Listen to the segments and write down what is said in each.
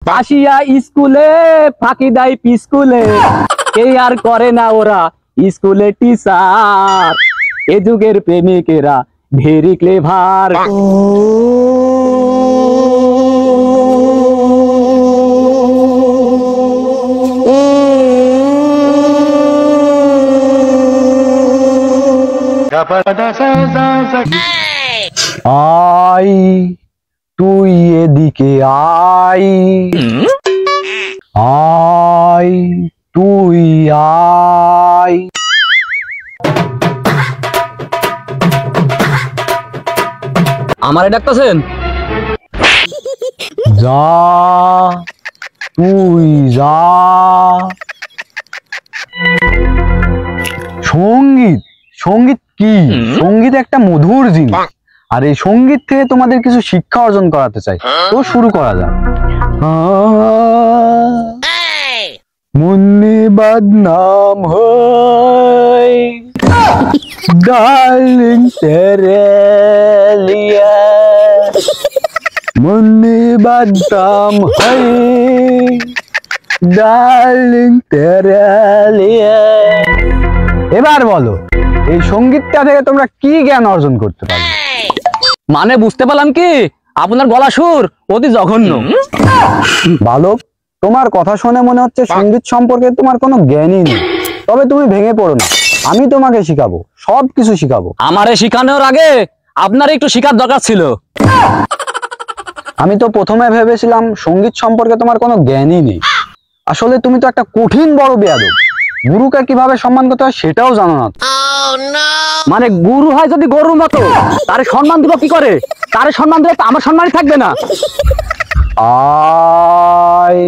আসিয়া স্কুলে ফাঁকি দেয় পিস্কুলে, এই আর করে না ওরা স্কুলে টিচার। এ যুগের প্রেমিকেরা ভেরি ক্লেভার। আই তুই এদিকে আই, আই তুই আই। আমারে ডাকতেছেন? যা তুই যা। সঙ্গীত, সঙ্গীত কি? সঙ্গীত একটা মধুর জিনিস, আর এই সঙ্গীত থেকে তোমাদের কিছু শিক্ষা অর্জন করাতে চাই। তো শুরু করা যাক। মুন্নি বদনাম হই ডার্লিং তেরে লিয়ে, মুন্নি বদনাম হই ডার্লিং তেরে লিয়ে। এবার বলো, এই সঙ্গীতটা থেকে তোমরা কি জ্ঞান অর্জন করতে পারবে? মানে বুঝতে পারলাম কি, আপনার গলা সুর অতি জঘন্য। বালক, তোমার কথা শুনে মনে হচ্ছে সঙ্গীত সম্পর্কে তোমার কোনো জ্ঞানই নেই। তবে তুমি ভেঙে পড়ো না, আমি তোমাকে শিখাবো, সবকিছু শিখাবো। আমারে শিখানোর আগে আপনার একটু শিখার দরকার ছিল। আমি তো প্রথমে ভেবেছিলাম সঙ্গীত সম্পর্কে তোমার কোনো জ্ঞানই নেই। আসলে তুমি তো একটা কঠিন বড় বেয়াদব। গুরুকে কিভাবে সম্মান করতে হয় সেটাও জানো না। মানে গুরু হয় যদি গরুর মতো, তারে সম্মান দিব কি করে? তারে সম্মান দিলে তো আমার সম্মানই থাকবে না। আই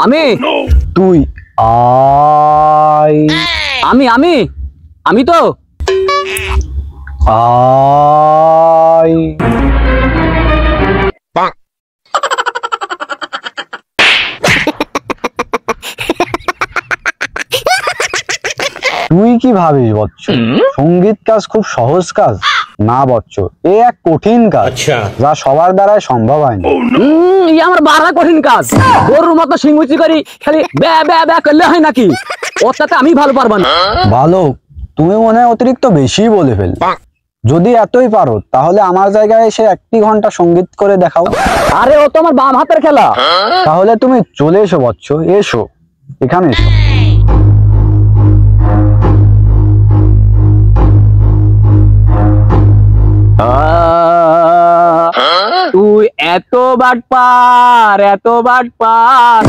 আমি তুই আই, আমি আমি আমি তো আই। তুই কি ভাবিস বৎস, সঙ্গীত কাজ খুব সহজ কাজ? না বৎস, এ এক কঠিন কাজ, যা সবার দ্বারাই সম্ভব হয় না। আমার বাড়া কঠিন কাজ। গরুর মতো সিংগুচি করি খালি ব্যা ব্যা ব্যা করলে হয় নাকি? ওর সাথে আমি ভালো পারবো না। ভালো, তুমি মনে হয় অতিরিক্ত বেশি বলে ফেল। যদি এতই পারো তাহলে আমার জায়গায় এসে 1 ঘন্টা সঙ্গীত করে দেখাও। আরে ও তো আমার বাম হাতের খেলা। তাহলে তুমি চলে এসো বৎস, এসো এখানে এসো। তুই এত বাটপার, এত বাটপার,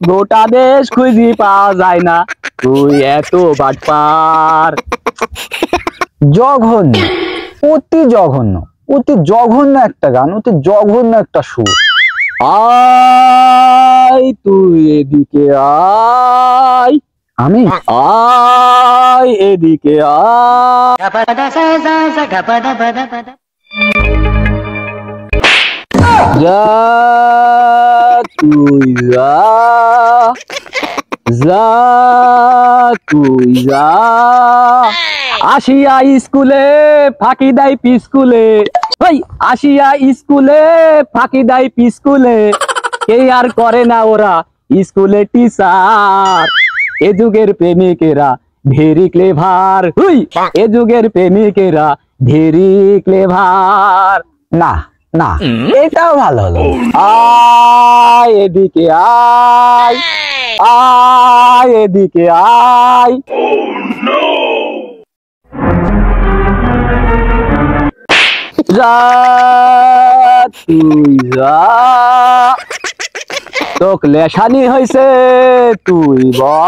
গোটা দেশ খুঁজি পাওয়া যায় না। তুই এত বাটপার। জঘন্য, অতি জঘন্য, অতি জঘন্য একটা গান, অতি জঘন্য একটা সুর। আয় তুই এদিকে আয়, আমি আয় এদিকে আয়। যা তুই যা, যা তুই যা। আসিয়া স্কুলে ফাঁকি দেয় পিস্কুলে, ওই আসিয়া স্কুলে ফাঁকি দেয় পিস্কুলে, এই আর করে না ওরা স্কুলে টিচার। এ যুগের প্রেমিকেরা ভেরি ক্লেভার। হুই, এ যুগের প্রেমিকেরা ভেরি ক্লেভার। না না, এটাও ভালো হলো। আয় এদিকে আয়, আয় এদিকে আয়। যা তুই যা, তোক লেশানি হয়েছে তুই বা।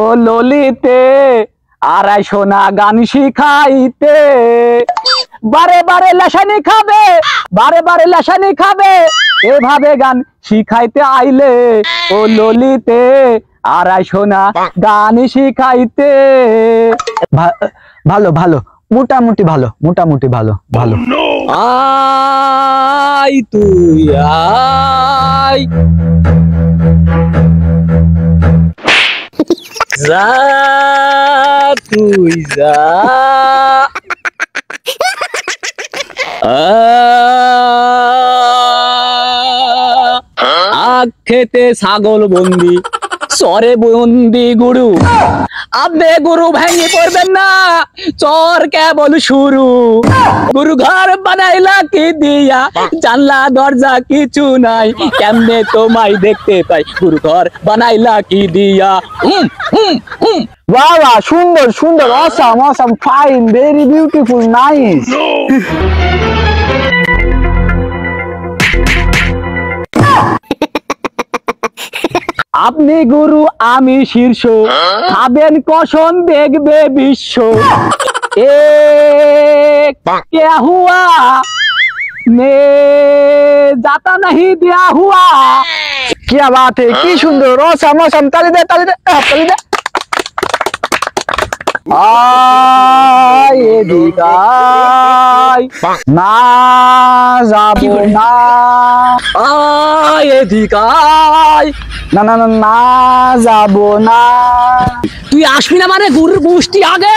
ও ললিতে 250 না গান শিখাইতে, বারে বারে লেশানি খাবে, বারে বারে লেশানি খাবে, এভাবে গান শিখাইতে আইলে। ও ললিতে 250 না গান শিখাইতে। ভালো ভালো, মোটামুটি ভালো, মোটামুটি ভালো ভালো। আয় তুই আয়, যা তুই যা। খেতে ছাগল বন্দি চরে বন্দি গুরু আপনি গুরু ভেঙে পড়বেন না চর কেবল শুরু গুরু ঘর বানাইলা কি দিয়া জানলা দরজা কিছু নাই কেমনে তোমায় দেখতে পাই গুরু ঘর বানাইলা কি দিয়া বাবা সুন্দর সুন্দর awesome awesome fine very beautiful nice আপনি গুরু আমি শীর্ষ খাবেন কসম দেখবে বিশ্ব এ क्या हुआ ने जाता नहीं दिया हुआ কি বাত হে কি সুন্দর অসাম অসাম তালি দে তালি দে তালি দে আয় এদিকাই না যাবো না আয় এদিকায় না না না না যাবো না তুই আসবি না মানে গুরুর গোষ্ঠী আগে